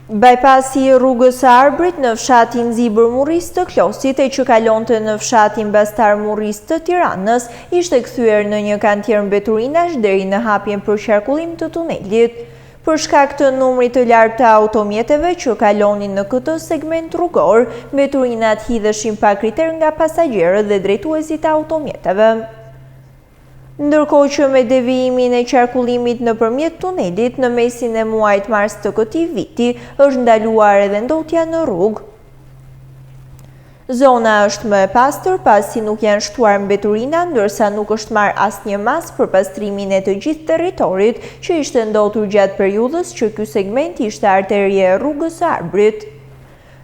Bypassi i rrugës së Arbrit në fshatin Zibër Murris të Klosit e që kalonte në fshatin Bastar Murris të Tiranës ishte kthyer në një kantier mbeturinash deri në hapjen për qarkullim të tunelit. Për shkak të numrit të lartë të automjeteve që kalonin në këtë segment rrugor, mbeturinat hidheshin pa kriter nga pasagjerët dhe drejtuesit e automjeteve. Ndërkohë që me devijimin e qarkullimit nëpërmjet tunelit në mesin e muajit mars të këtij viti është ndaluar edhe ndotja në rrugë. Zona është më e pastër pasi nuk janë shtuar mbeturina, ndërsa nuk është marrë asnjë mas për pastrimin e të gjithë territorit që ishte ndotur gjatë periudhës që ky segment ishte arterie e rrugës së Arbrit.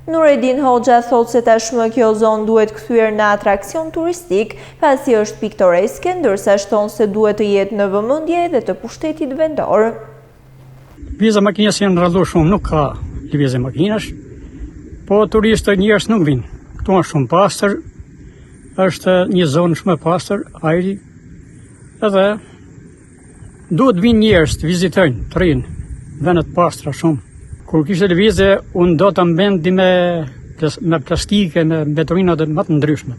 Nureddin Hoxha thot se tashmë kjo zonë duhet kthyer në atraksion turistik pasi është piktoreske, ndërsa shton se duhet të jetë në vëmendje edhe të pushtetit vendor. Lëvizja makinas janë rralluar shumë, nuk ka lëvizje makinash, po turistë njerëz nuk vinë. Këtu është shumë pastër, është një zonë shumë e pastër, ajri, edhe duhet vinë njerëz të vizitojnë, të rinë, vende të pastra shumë. Kur kishte lëvizje, unë do të mbendi me plastike, me mbeturinat më të ndryshme.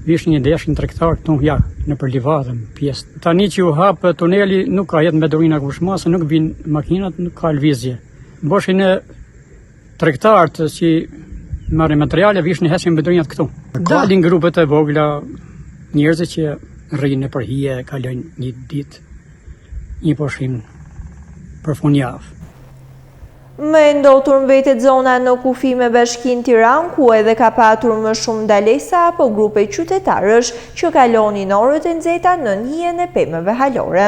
Ishte një deshin tregtar këtu në për livadë, në pjesë. Tani që u hap tuneli, nuk ka jetë mbeturina kushma, se nuk vinë makinat, nuk ka lëvizje. Boshin e tregtarët që marrin materiale, vishin hesin mbeturinat këtu. Dalin grupet e vogla, njerëzit që rrinë për hije, kalojnë një ditë, një pushim për fundjavë. Më e ndotur mbetet zona në kufi me Bashkinë Tiranë, ku edhe ka patur më shumë ndalesa apo grupe qytetarësh që kalonin orët e nxehta nën hijen e pemëve halore.